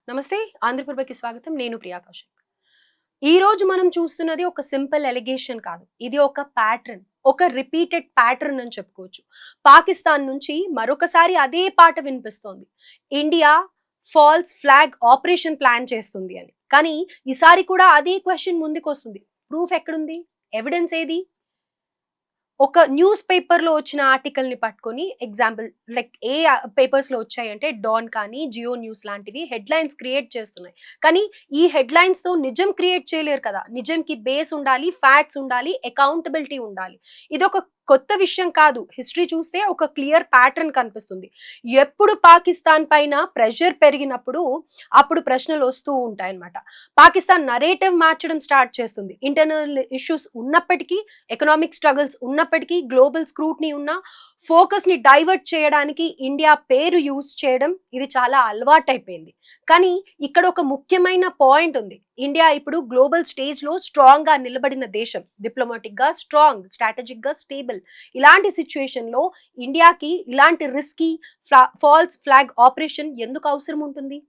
నమస్తే ఆంధ్రప్రభకి స్వాగతం. నేను ప్రియా కౌశిక్. ఈ రోజు మనం చూస్తున్నది ఒక సింపుల్ ఎలిగేషన్ కాదు. ఇది ఒక ప్యాటర్న్, ఒక రిపీటెడ్ ప్యాటర్న్ అని చెప్పుకోవచ్చు. పాకిస్తాన్ నుంచి మరొకసారి అదే పాట వినిపిస్తోంది. India false flag operation plan చేస్తుంది అని. కానీ ఈసారి కూడా అదే క్వశ్చన్ ముందుకు వస్తుంది. ప్రూఫ్ ఎక్కడుంది? ఎవిడెన్స్ ఏది? ఒక న్యూస్ పేపర్‌లో వచ్చిన ఆర్టికల్‌ని పట్టుకొని ఎగ్జాంపుల్ లైక్ ఏ పేపర్స్‌లో వచ్చాయంటే డాన్ కానీ, జియో న్యూస్ లాంటివి హెడ్‌లైన్స్ క్రియేట్ చేస్తున్నాయి. కానీ ఈ హెడ్‌లైన్స్‌తో నిజం క్రియేట్ చేయలేరు కదా! నిజంకి బేస్ ఉండాలి, ఫ్యాక్ట్స్ ఉండాలి, అకౌంటబిలిటీ ఉండాలి. ఇదొక కొత్త విషయం కాదు. హిస్టరీ చూస్తే ఒక క్లియర్ ప్యాటర్న్ కనిపిస్తుంది. ఎప్పుడు పాకిస్తాన్ పైన ప్రెషర్ పెరిగినప్పుడు అప్పుడు ప్రశ్నలు వస్తూ ఉంటాయన్నమాట. పాకిస్తాన్ నరేటివ్ మార్చడం స్టార్ట్ చేస్తుంది. ఇంటర్నల్ ఇష్యూస్ ఉన్నప్పటికీ, ఎకనామిక్ స్ట్రగుల్స్ ఉన్నప్పటికీ, గ్లోబల్ స్క్రూట్నీ ఉన్న ఫోకస్ ని డైవర్ట్ చేయడానికి ఇండియా పేరు యూజ్ చేయడం ఇది చాలా అలవాటైపోయింది. కానీ ఇక్కడ ఒక ముఖ్యమైన పాయింట్ ఉంది. ఇండియా ఇప్పుడు గ్లోబల్ స్టేజ్ లో స్ట్రాంగ్ గా నిలబడిన దేశం. డిప్లొమాటిక్ గా స్ట్రాంగ్, స్ట్రాటజిక్ గా స్టేబుల్. ఇలాంటి సిచ్యువేషన్ లో ఇండియాకి ఇలాంటి రిస్కీ ఫాల్స్ ఫ్లాగ్ ఆపరేషన్ ఎందుకు అవసరం ఉంటుంది?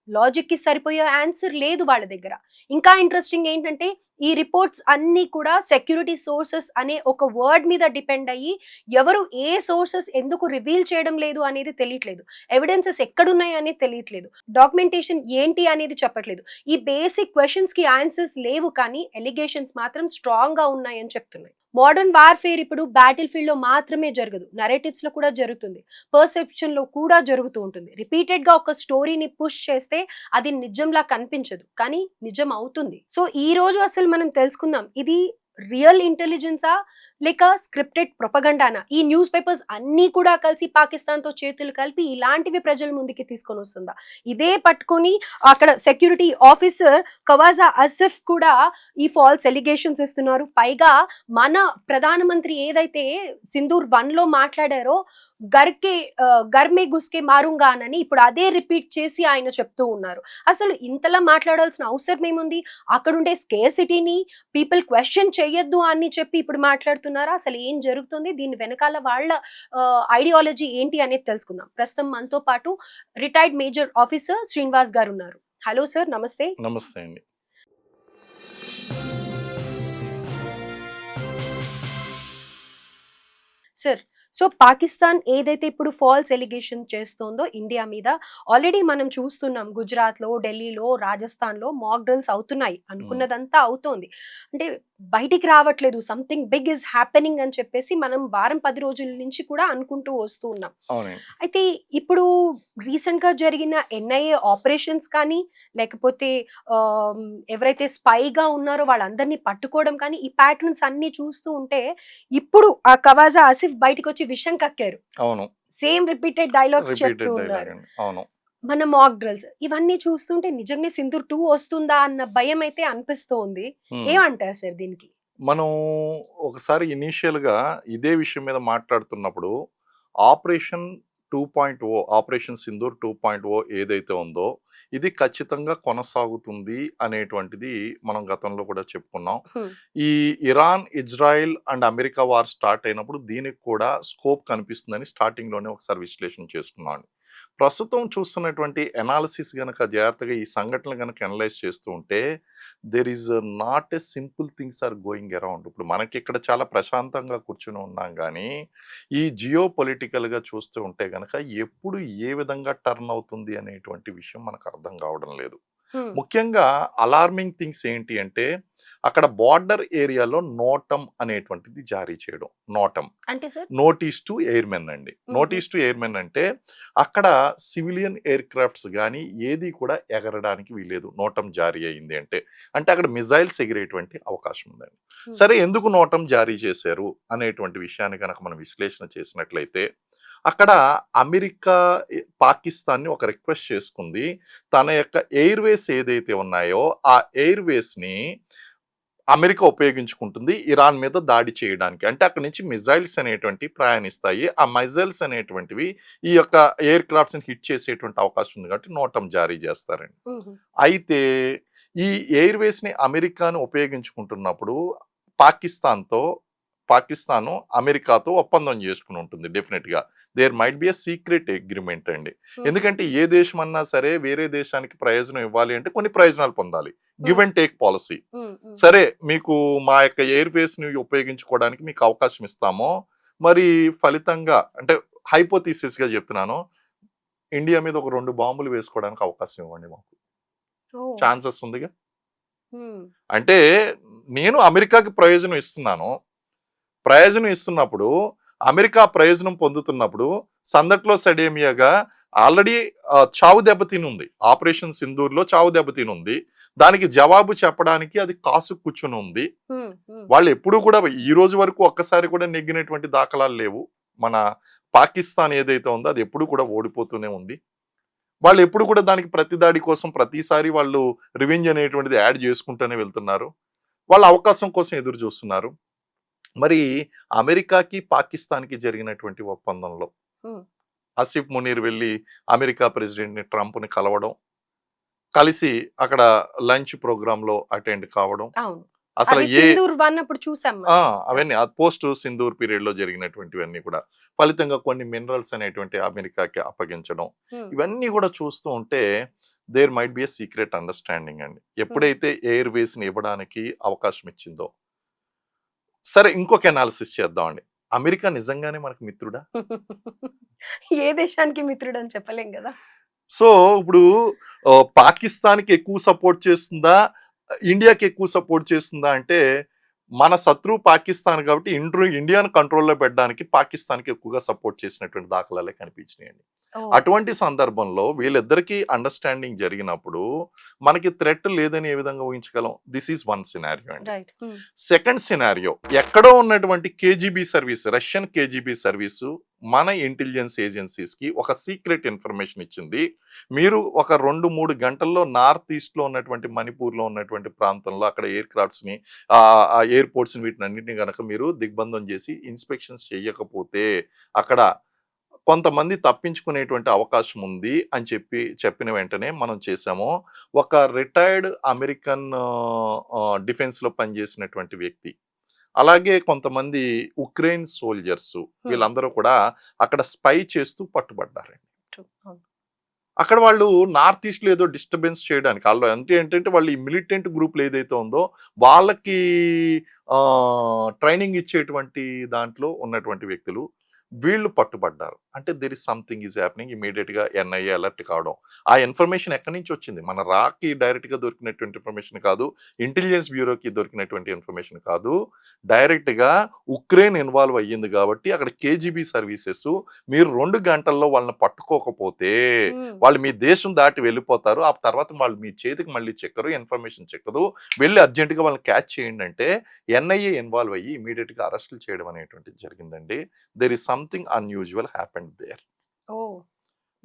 లాజిక్ కి సరిపోయే ఆన్సర్ లేదు వాళ్ళ దగ్గర. ఇంకా ఇంట్రెస్టింగ్ ఏంటంటే ఈ రిపోర్ట్స్ అన్ని కూడా సెక్యూరిటీ సోర్సెస్ అనే ఒక వర్డ్ మీద డిపెండ్ అయ్యి ఎవరు ఏ సోర్సెస్ ఎందుకు రివీల్ చేయడం లేదు అనేది తెలియట్లేదు. ఎవిడెన్సెస్ ఎక్కడున్నాయి అనేది తెలియట్లేదు. డాక్యుమెంటేషన్ ఏంటి అనేది చెప్పట్లేదు. ఈ బేసిక్ క్వశ్చన్స్ కి ఆన్సర్స్ లేవు, కానీ ఎలిగేషన్స్ మాత్రం స్ట్రాంగ్ గా ఉన్నాయని చెప్తున్నాయి. మోడర్న్ వార్ఫేర్ ఇప్పుడు బ్యాటిల్ ఫీల్డ్ లో మాత్రమే జరగదు, నరేటివ్స్ లో కూడా జరుగుతుంది, పర్సెప్షన్ లో కూడా జరుగుతూ ఉంటుంది. రిపీటెడ్ గా ఒక స్టోరీని పుష్ చేస్తే అది నిజంలా కనిపించదు, కానీ నిజం అవుతుంది. సో ఈ రోజు అసలు మనం తెలుసుకుందాం, ఇది రియల్ ఇంటెలిజెన్సా లేక స్క్రిప్టెడ్ ప్రొపగండానా? ఈ న్యూస్ పేపర్స్ అన్నీ కూడా కలిసి పాకిస్తాన్ తో చేతులు కలిపి ఇలాంటివి ప్రజల ముందుకి తీసుకొని వస్తుందా? ఇదే పట్టుకొని అక్కడ సెక్యూరిటీ ఆఫీసర్ కవాజా అసిఫ్ కూడా ఈ ఫాల్స్ ఎలిగేషన్స్ ఇస్తున్నారు. పైగా మన ప్రధానమంత్రి ఏదైతే సింధూర్ 1 లో మాట్లాడారో గర్ మే గుస్కే మారుంగా అని ఇప్పుడు అదే రిపీట్ చేసి ఆయన చెప్తూ ఉన్నారు. అసలు ఇంతలా మాట్లాడాల్సిన అవసరం ఏముంది? అక్కడుండే స్కేర్ సిటీని పీపుల్ క్వశ్చన్ చేయొద్దు అని చెప్పి ఇప్పుడు మాట్లాడుతున్నారా? అసలు ఏం జరుగుతుంది? దీని వెనకాల వాళ్ళ ఐడియాలజీ ఏంటి అనేది తెలుసుకుందాం. ప్రస్తుతం మనతో పాటు రిటైర్డ్ మేజర్ ఆఫీసర్ శ్రీనివాస్ గారు ఉన్నారు. హలో సార్, నమస్తే. నమస్తే అండి. సార్, సో పాకిస్తాన్ ఏదైతే ఇప్పుడు ఫాల్స్ ఎలిగేషన్ చేస్తోందో ఇండియా మీద, ఆల్రెడీ మనం చూస్తున్నాం గుజరాత్ లో, ఢిల్లీలో, రాజస్థాన్ లో మాక్ డ్రిల్స్ అవుతున్నాయి. అనుకున్నదంతా అవుతోంది. అంటే బయటికి రావట్లేదు, సంథింగ్ బిగ్ ఇస్ హ్యాపెనింగ్ అని చెప్పేసి మనం వారం 10 రోజుల నుంచి కూడా అనుకుంటూ వస్తూ ఉన్నాం. అవునండి. అయితే ఇప్పుడు రీసెంట్ గా జరిగిన ఎన్ఐఏ ఆపరేషన్స్ కానీ, లేకపోతే ఆమ్, ఎవరైతే స్పైగా ఉన్నారో వాళ్ళందరినీ పట్టుకోవడం కానీ, ఈ ప్యాటర్న్స్ అన్ని చూస్తూ ఉంటే ఇప్పుడు ఆ కవాజా ఆసిఫ్ బయటకు వచ్చి విషం కక్కారు. అవును. సేమ్ రిపీటెడ్ డైలాగ్స్ చెప్తూ రిపీటెడ్ డైలాగ్ ఉన్నారు. అండి. అవును. మన మాక్ డ్రిల్స్ ఇవన్నీ చూస్తుంటే నిజంగా సింధూర్ 2 వస్తుందా అన్న భయం అయితే అనిపిస్తోంది. హ్మ్. ఏమంటారు సార్ దీనికి? మనం ఒకసారి ఇనీషియల్‌గా ఇదే విషయం మీద మాట్లాడుతున్నప్పుడు ఆపరేషన్ 2.0 ఆపరేషన్ సింధూర్ 2.0 ఏదైతే ఉందో ఇది ఖచ్చితంగా కొనసాగుతుంది అనేటువంటిది మనం గతంలో కూడా చెప్పుకున్నాం. హ్మ్. ఈ Iran, Israel and America war start అయినప్పుడు దీనికి కూడా స్కోప్ కనిపిస్తుందని స్టార్టింగ్‌లోనే ఒకసారి విశ్లేషణ చేసుకున్నాం. ప్రస్తుతం చూస్తున్నటువంటి ఎనాలిసిస్ గనక జాగ్రత్తగా ఈ సంఘటనలు గనక అనలైజ్ చేస్తూ ఉంటే there is not a simple things are going around. ఇప్పుడు మనకి ఇక్కడ చాలా ప్రశాంతంగా కూర్చుని ఉన్నాం కానీ ఈ జియో పొలిటికల్గా చూస్తూ ఉంటే గనక ఎప్పుడు ఏ విధంగా టర్న్ అవుతుంది అనేటువంటి విషయం మనకు అర్థం కావడం లేదు. హ్మ్. ముఖ్యంగా అలార్మింగ్ థింగ్స్ ఏంటి అంటే అక్కడ బార్డర్ ఏరియాలో నోటం అనేటువంటిది జారీ చేయడం. నోటం అంటే సార్? నోటీస్ టు ఎయిర్మెన్ అండి. నోటీస్ టు ఎయిర్మెన్ అంటే అక్కడ సివిలియన్ ఎయిర్ క్రాఫ్ట్స్ కానీ ఏది కూడా ఎగరడానికి వీలేదు నోటం జారీ అయింది అంటే. అంటే అక్కడ మిజైల్స్ ఎగిరేటువంటి అవకాశం ఉందండి. సరే, ఎందుకు నోటం జారీ చేశారు అనేటువంటి విషయాన్ని కనుక మనం విశ్లేషణ చేసినట్లయితే అక్కడ అమెరికా పాకిస్తాన్ని ఒక రిక్వెస్ట్ చేసుకుంది. తన యొక్క ఎయిర్వేస్ ఏదైతే ఉన్నాయో ఆ ఎయిర్వేస్ని అమెరికా ఉపయోగించుకుంటుంది ఇరాన్ మీద దాడి చేయడానికి. అంటే అక్కడి నుంచి మిజైల్స్ అనేటువంటి ప్రయాణిస్తాయి. ఆ మిజైల్స్ అనేటువంటివి ఈ యొక్క ఎయిర్ క్రాఫ్ట్స్ని హిట్ చేసేటువంటి అవకాశం ఉంది కాబట్టి నోటం జారీ చేస్తారండి. అయితే ఈ ఎయిర్వేస్ని అమెరికాను ఉపయోగించుకుంటున్నప్పుడు పాకిస్తాన్తో పాకిస్తాన్ అమెరికాతో ఒప్పందం చేసుకుని ఉంటుంది డెఫినెట్ గా. There might be a secret agreement అండి. ఎందుకంటే ఏ దేశం అన్నా సరే వేరే దేశానికి ప్రయోజనం ఇవ్వాలి అంటే కొన్ని ప్రయోజనాలు పొందాలి. Give and take policy. సరే మీకు మా యొక్క ఎయిర్ వేస్ ని ఉపయోగించుకోవడానికి మీకు అవకాశం ఇస్తామో, మరి ఫలితంగా అంటే హైపోథీసిస్ గా చెప్తున్నాను, ఇండియా మీద ఒక 2 బాంబులు వేసుకోవడానికి అవకాశం ఇవ్వండి మాకు, ఛాన్సెస్ ఉందిగా. అంటే నేను అమెరికాకి ప్రయోజనం ఇస్తున్నాను, ప్రయోజనం ఇస్తున్నప్పుడు అమెరికా ప్రయోజనం పొందుతున్నప్పుడు సందట్లో సడేమియాగా ఆల్రెడీ చావు దెబ్బతిని ఉంది. ఆపరేషన్ సింధూర్లో చావు దెబ్బతిని ఉంది. దానికి జవాబు చెప్పడానికి అది కాసు కూర్చుని ఉంది. వాళ్ళు ఎప్పుడు కూడా ఈ రోజు వరకు ఒక్కసారి కూడా నెగ్గినటువంటి దాఖలాలు లేవు. మన పాకిస్తాన్ ఏదైతే ఉందో అది ఎప్పుడు కూడా ఓడిపోతూనే ఉంది. వాళ్ళు ఎప్పుడు కూడా దానికి ప్రతిదాడి కోసం ప్రతిసారి వాళ్ళు రివెంజ్ అనేటువంటిది యాడ్ చేసుకుంటూనే వెళ్తున్నారు. వాళ్ళ అవకాశం కోసం ఎదురు చూస్తున్నారు. మరి అమెరికాకి పాకిస్తాన్కి జరిగినటువంటి ఒప్పందంలో ఆసిఫ్ మునీర్ వెళ్ళి అమెరికా ప్రెసిడెంట్ ని ట్రంప్ ని కలవడం, కలిసి అక్కడ లంచ్ ప్రోగ్రామ్ లో అటెండ్ కావడం, అసలు అవన్నీ పోస్ట్ సింధూర్ పీరియడ్ లో జరిగినటువంటివన్నీ కూడా ఫలితంగా కొన్ని మినరల్స్ అనేటువంటి అమెరికాకి అప్పగించడం, ఇవన్నీ కూడా చూస్తూ ఉంటే there might be a secret understanding అండి. ఎప్పుడైతే ఎయిర్ వేస్ ని ఇవ్వడానికి అవకాశం ఇచ్చిందో. సరే, ఇంకొక అనాలిసిస్ చేద్దామండి. అమెరికా నిజంగానే మనకు మిత్రుడా? ఏ దేశానికి మిత్రుడు అని చెప్పలేం కదా. సో ఇప్పుడు పాకిస్తాన్కి ఎక్కువ సపోర్ట్ చేస్తుందా, ఇండియాకి ఎక్కువ సపోర్ట్ చేస్తుందా అంటే, మన శత్రువు పాకిస్తాన్ కాబట్టి ఇండియాను కంట్రోల్లో పెట్టడానికి పాకిస్తాన్కి ఎక్కువగా సపోర్ట్ చేసినటువంటి దాఖలాలే కనిపించినాయండి. అటువంటి సందర్భంలో వీళ్ళిద్దరికీ అండర్స్టాండింగ్ జరిగినప్పుడు మనకి థ్రెట్ లేదని ఏ విధంగా ఊహించగలం? దిస్ ఈజ్ వన్ సినారియో అండి. సెకండ్ సినారియో, ఎక్కడో ఉన్నటువంటి KGB service, Russian KGB service మన ఇంటెలిజెన్స్ ఏజెన్సీస్ కి ఒక సీక్రెట్ ఇన్ఫర్మేషన్ ఇచ్చింది. మీరు ఒక 2-3 గంటల్లో నార్త్ ఈస్ట్ లో ఉన్నటువంటి మణిపూర్ లో ఉన్నటువంటి ప్రాంతంలో అక్కడ ఎయిర్ క్రాఫ్ట్స్ ని, ఎయిర్పోర్ట్స్ ని, వీటిని అన్నింటినీ కనుక మీరు దిగ్బంధం చేసి ఇన్స్పెక్షన్స్ చేయకపోతే అక్కడ కొంతమంది తప్పించుకునేటువంటి అవకాశం ఉంది అని చెప్పిన వెంటనే మనం చేసాము. ఒక రిటైర్డ్ అమెరికన్ డిఫెన్స్ లో పనిచేసినటువంటి వ్యక్తి, అలాగే కొంతమంది ఉక్రెయిన్ సోల్జర్స్, వీళ్ళందరూ కూడా అక్కడ స్పై చేస్తూ పట్టుబడ్డారండి. అక్కడ వాళ్ళు నార్త్ ఈస్ట్ లో ఏదో డిస్టర్బెన్స్ చేయడానికి, వాళ్ళు ఏంటంటే వాళ్ళు ఈ మిలిటెంట్ గ్రూప్లు ఏదైతే ఉందో వాళ్ళకి ట్రైనింగ్ ఇచ్చేటువంటి దాంట్లో ఉన్నటువంటి వ్యక్తులు వీళ్ళు పట్టుబడ్డారు. అంటే there is something is happening. Immediate గా ఎన్ఐఏ అలర్ట్ కావడం. ఆ ఇన్ఫర్మేషన్ ఎక్కడి నుంచి వచ్చింది? మన రాకి డైరెక్ట్ గా దొరికినటువంటి ఇన్ఫర్మేషన్ కాదు, ఇంటెలిజెన్స్ బ్యూరోకి దొరికినటువంటి ఇన్ఫర్మేషన్ కాదు, డైరెక్ట్ గా ఉక్రెయిన్ ఇన్వాల్వ్ అయ్యింది. కాబట్టి అక్కడ కేజీబీ సర్వీసెస్ మీరు 2 గంటల్లో వాళ్ళని పట్టుకోకపోతే వాళ్ళు మీ దేశం దాటి వెళ్ళిపోతారు. ఆ తర్వాత వాళ్ళు మీ చేతికి మళ్ళీ చెక్కరు, ఇన్ఫర్మేషన్ చెక్కదు, వెళ్ళి అర్జెంట్ గా వాళ్ళని క్యాచ్ చేయండి అంటే ఎన్ఐఏ ఇన్వాల్వ్ అయ్యి ఇమీడియట్ గా అరెస్టులు చేయడం అనేటువంటిది జరిగిందండి. There is something unusual happened there.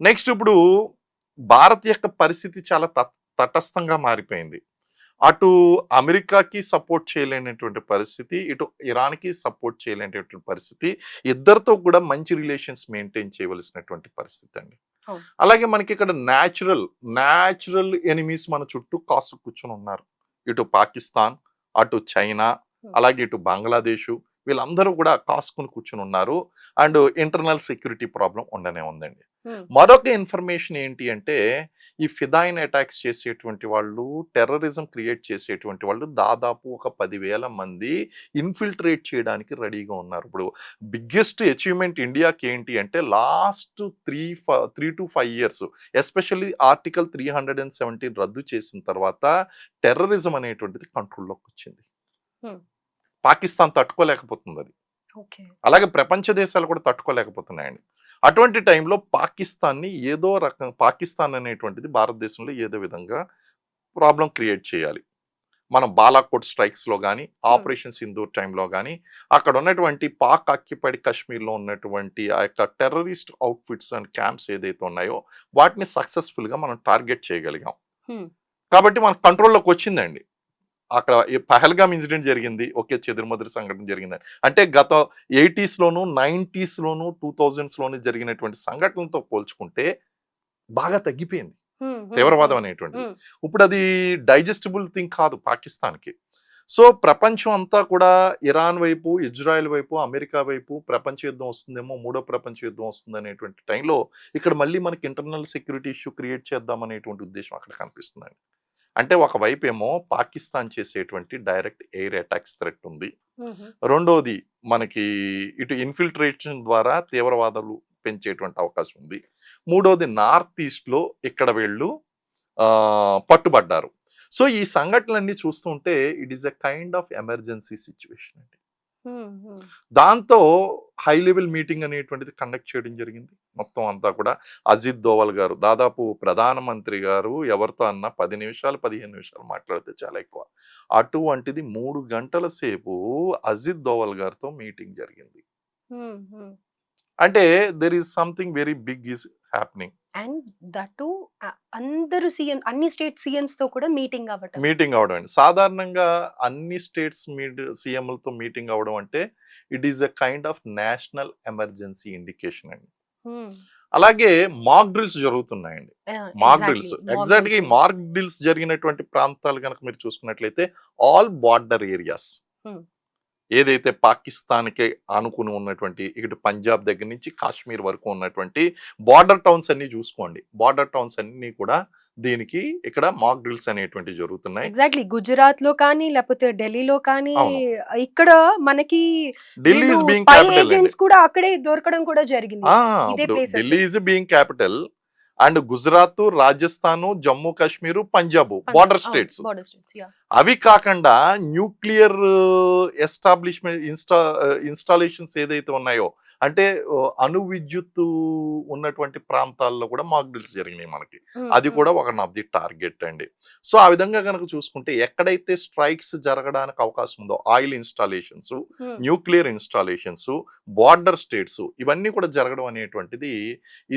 Next, ఇప్పుడు భారత్ యొక్క పరిస్థితి చాలా తటస్థంగా మారిపోయింది. అటు అమెరికాకి సపోర్ట్ చేయలేనటువంటి పరిస్థితి, ఇటు ఇరాన్కి సపోర్ట్ చేయలేనటువంటి పరిస్థితి, ఇద్దరితో కూడా మంచి రిలేషన్స్ మెయింటైన్ చేయవలసినటువంటి పరిస్థితి అండి. అలాగే మనకి ఇక్కడ న్యాచురల్ ఎనిమీస్ మన చుట్టూ కాసు కూర్చొని ఉన్నారు. ఇటు పాకిస్తాన్, అటు చైనా, అలాగే ఇటు బంగ్లాదేశ్, వీళ్ళందరూ కూడా కాసుకుని కూర్చుని ఉన్నారు. అండ్ ఇంటర్నల్ సెక్యూరిటీ ప్రాబ్లం ఉండనే ఉందండి. మరొక ఇన్ఫర్మేషన్ ఏంటి అంటే, ఈ ఫిదాయిన్ అటాక్స్ చేసేటువంటి వాళ్ళు, టెర్రరిజం క్రియేట్ చేసేటువంటి వాళ్ళు దాదాపు ఒక 10,000 మంది ఇన్ఫిల్ట్రేట్ చేయడానికి రెడీగా ఉన్నారు. ఇప్పుడు బిగ్గెస్ట్ అచీవ్మెంట్ ఇండియాకి ఏంటి అంటే, last 3 to 5 years especially article 317 రద్దు చేసిన తర్వాత టెర్రరిజం అనేటువంటిది కంట్రోల్లోకి వచ్చింది. పాకిస్తాన్ తట్టుకోలేకపోతుంది అది, అలాగే ప్రపంచ దేశాలు కూడా తట్టుకోలేకపోతున్నాయండి. అటువంటి టైంలో పాకిస్తాన్ అనేటువంటిది భారతదేశంలో ఏదో విధంగా ప్రాబ్లం క్రియేట్ చేయాలి. మనం బాలాకోట్ స్ట్రైక్స్ లో కానీ, ఆపరేషన్ సింధూర్ టైంలో కానీ, అక్కడ ఉన్నటువంటి పాక్ ఆక్యుపైడ్ కాశ్మీర్లో ఉన్నటువంటి ఆ యొక్క టెర్రరిస్ట్ అవుట్ఫిట్స్ అండ్ క్యాంప్స్ ఏదైతే ఉన్నాయో వాటిని సక్సెస్ఫుల్ గా మనం టార్గెట్ చేయగలిగాం. కాబట్టి మన కంట్రోల్లోకి వచ్చిందండి. అక్కడ పహల్గామ్ ఇన్సిడెంట్ జరిగింది, ఒకే చెదురుమదురు సంఘటన జరిగింది. అంటే గత 80s లోను, 90s లోను, 2000s లోను జరిగినటువంటి సంఘటనలతో పోల్చుకుంటే బాగా తగ్గిపోయింది తీవ్రవాదం అనేటువంటిది. ఇప్పుడు అది డైజెస్టిబుల్ థింగ్ కాదు పాకిస్తాన్కి. సో ప్రపంచం అంతా కూడా ఇరాన్ వైపు, ఇజ్రాయెల్ వైపు, అమెరికా వైపు ప్రపంచ యుద్ధం వస్తుందేమో, మూడో ప్రపంచ యుద్ధం వస్తుంది అనేటువంటి టైంలో ఇక్కడ మళ్ళీ మనకి ఇంటర్నల్ సెక్యూరిటీ ఇష్యూ క్రియేట్ చేద్దాం అనేటువంటి ఉద్దేశం అక్కడ కనిపిస్తుందండి. అంటే ఒకవైపు ఏమో పాకిస్తాన్ చేసేటువంటి డైరెక్ట్ ఎయిర్ అటాక్స్ థ్రెట్ ఉంది. రెండోది మనకి ఇటు ఇన్ఫిల్ట్రేషన్ ద్వారా తీవ్రవాదాలు పెంచేటువంటి అవకాశం ఉంది. మూడోది నార్త్ ఈస్ట్ లో ఇక్కడ వీళ్ళు పట్టుబడ్డారు. సో ఈ సంఘటనలన్నీ చూస్తుంటే it is a kind of emergency situation అండి. దాంతో హై లెవెల్ మీటింగ్ అనేటువంటిది కండక్ట్ చేయడం జరిగింది. మొత్తం అంతా కూడా అజిత్ దోవల్ గారు దాదాపు ప్రధానమంత్రి గారు ఎవరితో అన్నా 10 నిమిషాలు 15 నిమిషాలు మాట్లాడితే చాలా ఎక్కువ. అటువంటిది 3 గంటల సేపు అజిత్ దోవల్ గారితో మీటింగ్ జరిగింది. అంటే there is something very big is happening. And that అందరూ సీఎం, అన్ని స్టేట్ సీఎంస్ తో కూడా మీటింగ్ అవడం అండి. సాధారణంగా అన్ని స్టేట్స్ సీఎంలతో మీటింగ్ అవడం అంటే it is a kind of national emergency indication అండి. అలాగే మాక్ డ్రిల్స్ జరుగుతున్నాయండి. మాక్ డ్రిల్స్ ఎగ్జాక్ట్ గా ఈ మాక్ డ్రిల్స్ జరిగినటువంటి ప్రాంతాలు కనుక మీరు చూసుకున్నట్లయితే ఆల్ బార్డర్ ఏరియాస్, ఏదైతే పాకిస్తాన్కి ఆనుకుని ఉన్నటువంటి ఇటు పంజాబ్ దగ్గర నుంచి కాశ్మీర్ వరకు ఉన్నటువంటి బార్డర్ టౌన్స్ అన్ని చూసుకోండి. బార్డర్ టౌన్స్ అన్ని కూడా దీనికి ఇక్కడ మాక్ డ్రిల్స్ అనేటువంటి జరుగుతున్నాయి. ఎగ్జాక్ట్లీ గుజరాత్ లో కానీ లేకపోతే ఢిల్లీలో కానీ ఇక్కడ మనకి Delhi is being capital agents కూడా అక్కడే దొరకడం కూడా జరిగింది. Delhi is being capital and Gujarat, Rajasthan, Jammu Kashmir, Punjab border states. అవి కాకుండా న్యూక్లియర్ ఎస్టాబ్లిష్మెంట్ ఇన్స్టాలేషన్స్ ఏదైతే ఉన్నాయో అంటే అణు విద్యుత్ ఉన్నటువంటి ప్రాంతాల్లో కూడా మాక్ డ్రిల్స్ జరిగినాయి మనకి. అది కూడా ఒక ఆఫ్ ది టార్గెట్ అండి. సో ఆ విధంగా కనుక చూసుకుంటే ఎక్కడైతే స్ట్రైక్స్ జరగడానికి అవకాశం ఉందో oil installations, nuclear installations, border states ఇవన్నీ కూడా జరగడం అనేటువంటిది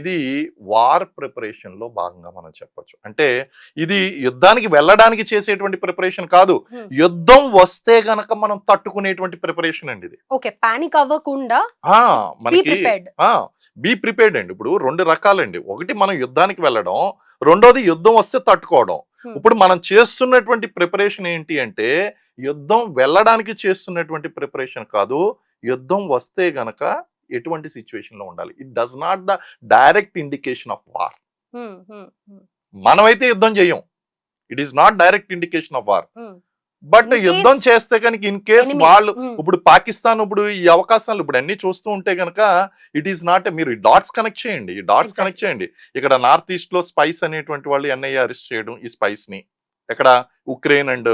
ఇది వార్ ప్రిపరేషన్ లో భాగంగా మనం చెప్పొచ్చు. అంటే ఇది యుద్ధానికి వెళ్ళడానికి చేసేటువంటి ప్రిపరేషన్ కాదు, యుద్ధం వస్తే గనక మనం తట్టుకునేటువంటి ప్రిపరేషన్ అండి ఇది. ఓకే, పానిక్ అవ్వకుండా మనకి బీ ప్రిపేర్డ్ అండి. ఇప్పుడు 2 రకాలండి. ఒకటి మనం యుద్ధానికి వెళ్ళడం, రెండోది యుద్ధం వస్తే తట్టుకోవడం. ఇప్పుడు మనం చేస్తున్నటువంటి ప్రిపరేషన్ ఏంటి అంటే యుద్ధం వెళ్ళడానికి చేస్తున్నటువంటి ప్రిపరేషన్ కాదు, యుద్ధం వస్తే గనక ఎటువంటి సిచ్యువేషన్ లో ఉండాలి. It does not the direct indication of war. మనమైతే యుద్ధం చేయం, it is not direct indication of war. But యుద్ధం చేస్తే కనుక ఇన్ కేస్ వాళ్ళు ఇప్పుడు పాకిస్తాన్ ఇప్పుడు ఈ అవకాశాలు ఇప్పుడు అన్ని చూస్తూ ఉంటే కనుక ఇట్ ఈస్ నాట్, మీరు డాట్స్ కనెక్ట్ చేయండి, ఇక్కడ నార్త్ ఈస్ట్ లో స్పైస్ అనేటువంటి వాళ్ళు ఎన్ఐఏ అరెస్ట్ చేయడం, ఈ స్పైస్ ని ఇక్కడ ఉక్రెయిన్ అండ్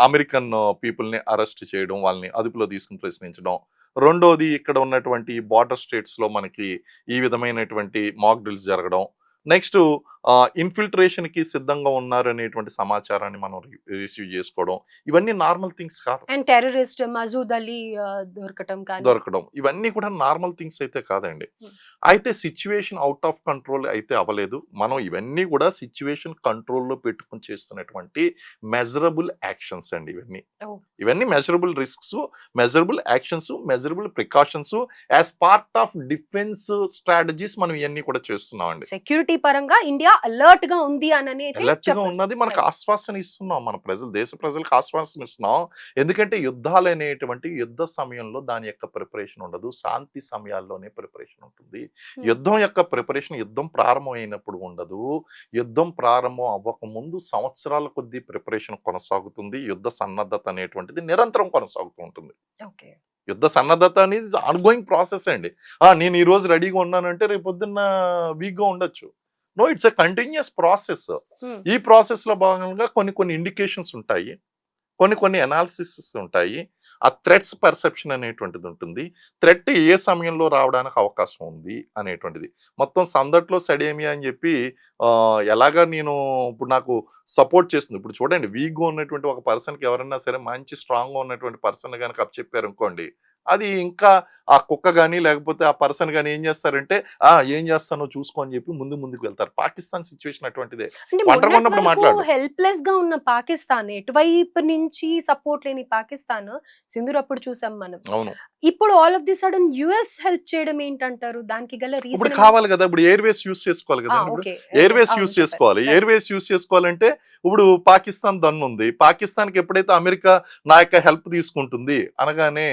అమెరికన్ పీపుల్ ని అరెస్ట్ చేయడం, వాళ్ళని అదుపులో తీసుకుని ప్రశ్నించడం. రెండోది ఇక్కడ ఉన్నటువంటి బార్డర్ స్టేట్స్ లో మనకి ఈ విధమైనటువంటి మాక్ డ్రిల్స్ జరగడం. నెక్స్ట్ ఇన్ఫిల్ట్రేషన్ కి సిద్ధంగా ఉన్నారు అనేటువంటి సమాచారాన్ని మనం రిసీవ్ చేసుకోవడం, ఇవన్నీ నార్మల్ థింగ్స్ కాదు. అండ్ టెర్రరిస్ట్ మజూద్ అలీ దొరకడం ఇవన్నీ కూడా నార్మల్ థింగ్స్ అయితే కాదండి. అయితే సిచ్యువేషన్ అవుట్ ఆఫ్ కంట్రోల్ అయితే అవ్వలేదు. మనం ఇవన్నీ కూడా సిచ్యువేషన్ కంట్రోల్లో పెట్టుకుని చేస్తున్నటువంటి మెజరబుల్ యాక్షన్స్ అండి. ఇవన్నీ measurable risks, measurable actions, measurable precautions as part of defence strategies మనం ఇవన్నీ కూడా చేస్తున్నాం అండి. సెక్యూరిటీ పరంగా ఇండియా అలర్ట్ గా ఉంది అని అలర్ట్ గా ఉన్నది, మనకు ఆశ్వాసన ఇస్తున్నాం, మన దేశ ప్రజలకు ఆశ్వాసన ఇస్తున్నాం. ఎందుకంటే యుద్ధాలు అనేటువంటి యుద్ధ సమయంలో దాని యొక్క ప్రిపరేషన్ ఉండదు, శాంతి సమయాల్లోనే ప్రిపరేషన్ ఉంటుంది. యుద్ధం యొక్క ప్రిపరేషన్ యుద్ధం ప్రారంభమైనప్పుడు ఉండదు, యుద్ధం ప్రారంభం అవ్వక ముందు సంవత్సరాల కొద్దీ ప్రిపరేషన్ కొనసాగుతుంది. యుద్ధ సన్నద్ధత అనేటువంటిది నిరంతరం కొనసాగుతూ ఉంటుంది. యుద్ధ సన్నద్ధత అనేది ఆన్గోయింగ్ ప్రాసెస్ అండి. నేను ఈ రోజు రెడీగా ఉన్నానంటే రేపు పొద్దున్న వీక్ గా ఉండొచ్చు. No, it's a continuous process. ఈ ప్రాసెస్ లో భాగంగా కొన్ని ఇండికేషన్స్ ఉంటాయి, కొన్ని అనాలిసిస్ ఉంటాయి. ఆ థ్రెట్స్ పర్సెప్షన్ అనేటువంటిది ఉంటుంది. థ్రెట్ ఏ సమయంలో రావడానికి అవకాశం ఉంది అనేటువంటిది మొత్తం సందట్లో సడేమియా అని చెప్పి ఎలాగా నేను ఇప్పుడు నాకు సపోర్ట్ చేస్తుంది. ఇప్పుడు చూడండి, వీక్గా ఉన్నటువంటి ఒక పర్సన్కి ఎవరైనా సరే మంచి స్ట్రాంగ్గా ఉన్నటువంటి పర్సన్ కనుక అప్ చెప్పారు అనుకోండి, అది ఇంకా ఆ కుక్క గానీ లేకపోతే ఆ పర్సన్ గానీ ఏం చేస్తారంటే ఏం చేస్తానో చూసుకో అని చెప్పి ముందుకు వెళ్తారు. పాకిస్తాన్ సిచ్యువేషన్ అటువంటిదే. అంటే ఒంటరిగా మొన్నటి ఉన్నప్పుడు వరకు మాట్లాడు. హెల్ప్‌లెస్ గా ఉన్న పాకిస్తాన్, ఎటువైపు నుంచి సపోర్ట్ లేని పాకిస్తాన్, సింధూర్ అప్పుడు చూసాం మనం. అవును. ఇప్పుడు all of the sudden US help చేయడం ఏంటంటారు? దానికి గల ఇప్పుడు రీజన్ కావాలి కదా! ఇప్పుడు ఎయిర్‌వేస్ యూజ్ చేసుకోవాలి కదండీ ఇప్పుడు. ఓకే. ఎయిర్‌వేస్ అవును యూజ్ చెప్పారు. చేసుకోవాలి. రైట్. ఎయిర్‌వేస్ యూజ్ చేసుకోవాలంటే ఇప్పుడు పాకిస్తాన్ దన్నుంది. పాకిస్తాన్‌కి ఎప్పుడైతే అమెరికా నా యొక్క హెల్ప్ తీసుకుంటుంది అనగానే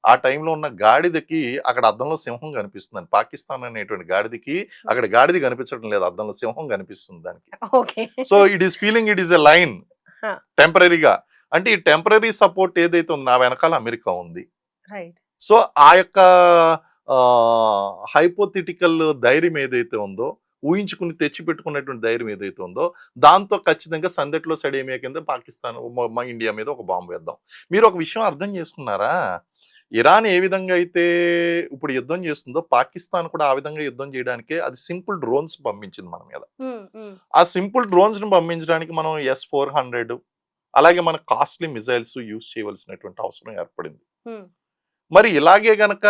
ఆ టైంలో ఉన్న గాడిదకి అక్కడ అద్దంలో సింహం కనిపిస్తుందండి. పాకిస్తాన్ అనేటువంటి గాడిదకి అక్కడ గాడిద కనిపించడం లేదు. అద్దంలో సింహం కనిపిస్తుంది దానికి. Okay. So it is feeling it is a line ఆ! టెంపరరీగా. అంటే ఈ టెంపరరీ సపోర్ట్ ఏదైతే ఉందో నా వెనకాల అమెరికా ఉంది. రైట్. సో ఆ యొక్క హైపోథెటికల్ ధైర్యం ఏదైతే ఉందో, ఊహించుకుని తెచ్చిపెట్టుకున్నటువంటి ధైర్యం ఏదైతే ఉందో, దాంతో ఖచ్చితంగా సందట్లో సడేమియా కింద పాకిస్తాన్ మా ఇండియా మీద ఒక బాంబు వేద్దాం. మీరు ఒక విషయం అర్థం చేసుకున్నారా? ఇరాన్ ఏ విధంగా అయితే ఇప్పుడు యుద్ధం చేస్తుందో, పాకిస్తాన్ కూడా ఆ విధంగా యుద్ధం చేయడానికే అది సింపుల్ డ్రోన్స్ పంపించింది మన మీద. హ్మ్. హ్మ్. ఆ సింపుల్ డ్రోన్స్‌ని పంపించడానికి మనం S-400 అలాగే మన కాస్ట్‌లీ మిసైల్స్ యూజ్ చేయవలసినటువంటి అవసరం ఏర్పడింది. హ్మ్. మరి ఇలాగే గనక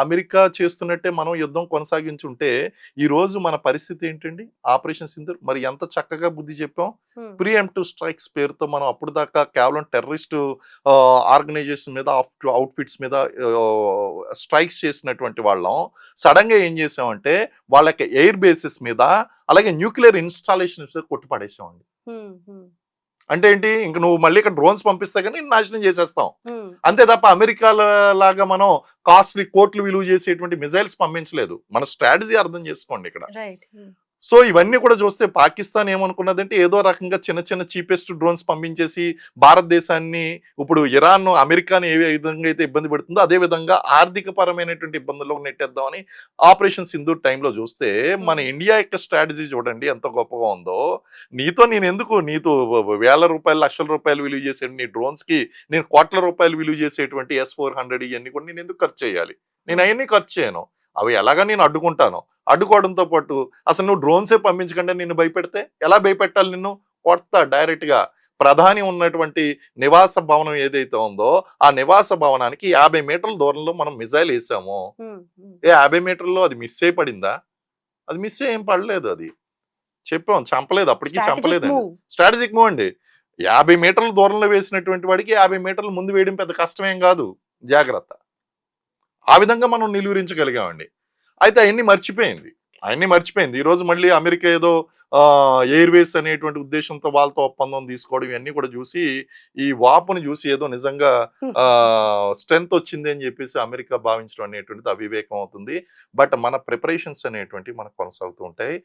అమెరికా చేస్తున్నట్టే మనం యుద్ధం కొనసాగించుంటే, ఈరోజు మన పరిస్థితి ఏంటండి? ఆపరేషన్ సింధూర్ మరి ఎంత చక్కగా బుద్ధి చెప్పాం. హ్మ్. ప్రీఎంప్టివ్ స్ట్రైక్స్ పేరుతో మనం అప్పుడు దాకా కేవలం టెర్రరిస్ట్ ఆర్గనైజేషన్ మీద, అవుట్‌ఫిట్స్ మీద స్ట్రైక్స్ చేసినటువంటి వాళ్ళం. సడెన్‌గా ఏం చేసామంటే, వాళ్ళ యొక్క ఎయిర్ బేసెస్ మీద, అలాగే న్యూక్లియర్ ఇన్‌స్టాలేషన్స్ మీద కొట్టి పడేసామండి. హ్మ్. హ్మ్. అంటే ఏంటి? ఇంక నువ్వు మళ్ళీ ఇక్కడ డ్రోన్స్ పంపిస్తే గాని నిన్ను నాశనం చేసేస్తాం. హ్మ్. అంతే తప్ప అమెరికాల లాగా మనం కాస్ట్‌లీ కోట్లు విలువ చేసేటువంటి మిసైల్స్ పంపించలేదు. మన స్ట్రాటజీ అర్థం చేసుకోండి ఇక్కడ. రైట్. హ్మ్. సో ఇవన్నీ కూడా చూస్తే పాకిస్తాన్ ఏమనుకున్నదంటే ఏదో రకంగా చిన్న చీపెస్ట్ డ్రోన్స్ పంపించేసి భారతదేశాన్ని ఇప్పుడు ఇరాన్, అమెరికాని ఏ విధంగా అయితే ఇబ్బంది పెడుతుందో అదే విధంగా ఆర్థిక పరమైనటువంటి ఇబ్బందుల్లోకి నెట్టేద్దామని ఆపరేషన్ సింధూర్ టైంలో చూస్తే మన హ్మ్. ఇండియా యొక్క స్ట్రాటజీ చూడండి ఎంత గొప్పగా ఉందో. నీతో వేల రూపాయలు, లక్షల రూపాయలు విలువ చేసే నీ డ్రోన్స్‌కి నేను కోట్ల రూపాయలు విలువ చేసేటువంటి S-400 ఇయన్నీ కూడా నేను ఎందుకు ఖర్చు చేయాలి? నేను హ్మ్. అయన్నీ ఖర్చు చేయను. అవి ఎలాగా నేను అడ్డుకుంటాను. అడ్డుకోవడంతో పాటు అసలు నువ్వు డ్రోన్సే పంపించకుండా నిన్ను భయపెడితే ఎలా భయపెట్టాలి నిన్ను? కొడతా డైరెక్ట్‌గా. ప్రధాని ఉన్నటువంటి నివాస భవనం ఏదైతే ఉందో, ఆ నివాస భవనానికి 50 మీటర్ల దూరంలో మనం మిసైల్ ఏసాము. హ్మ్. హ్మ్. 50 మీటర్లలో అది మిస్ అయ్యి పడిందా? అది మిస్ అయ్యి ఏం పడలేదు అది. చెప్పాం చంపలేదు. అప్పటికి స్ట్రాటజిక్ చంపలేదండి. మూవ్. స్ట్రాటజిక్ మూవ్ అండి. 50 మీటర్ల దూరంలో వేసినటువంటి వాడికి 50 మీటర్ల ముందు వేయడం పెద్ద కష్టమేం గాదు. జాగ్రత్త. ఆ విధంగా మనం నిలువరించగలిగామండి. అయితే అయన్నీ మర్చిపోయింది. ఈరోజు మళ్ళీ అమెరికా ఏదో ఎయిర్‌వేస్ అనేటువంటి ఉద్దేశ్యంతో వాళ్ళతో ఒప్పందం తీసుకోవడం ఇవన్నీ కూడా చూసి, ఈ వాపుని చూసి ఏదో నిజంగా స్ట్రెంత్ వచ్చింది అని చెప్పేసి అమెరికా భావించడం అనేటువంటిది అవివేకం అవుతుంది. బట్ మన ప్రిపరేషన్స్ అనేటువంటివి మనకు కొనసాగుతూ ఉంటాయి.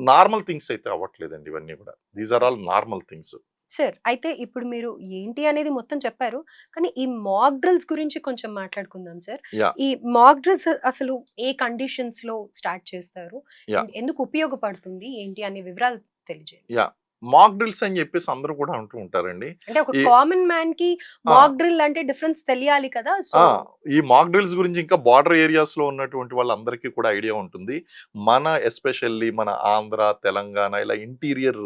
నార్మల్ థింగ్స్ అయితే అవ్వట్లేదండి ఇవన్నీ కూడా. These are all normal things. Sir, అయితే ఇప్పుడు మీరు ఏంటి అనేది మొత్తం చెప్పారు. కానీ ఈ మాక్ డ్రిల్స్ గురించి కొంచెం మాట్లాడుకుందాం సార్. యాహ్! ఈ మాక్ డ్రిల్స్ అసలు ఏ కండిషన్స్‌లో స్టార్ట్ చేస్తారు? యాహ్! అండ్ ఎందుకు ఉపయోగపడుతుంది? ఏంటి అనే వివరాలు తెలియజేయండి. యాహ్! మాక్ డ్రిల్స్ అని చెప్పేసి అందరూ కూడా అంటూ ఉంటారండి. అంటే ఒక ఈ కామన్ మ్యాన్‌కి ఆ! మాక్ డ్రిల్ అంటే డిఫరెన్స్ తెలియాలి కదా! సో ఆ! ఈ మాక్ డ్రిల్స్ గురించి ఇంకా బార్డర్ ఏరియాస్‌లో ఉన్నటువంటి వాళ్ళందరికీ కూడా ఐడియా ఉంటుంది. ఎస్పెషల్లీ మన ఆంధ్ర, తెలంగాణ ఇలా ఇంటీరియర్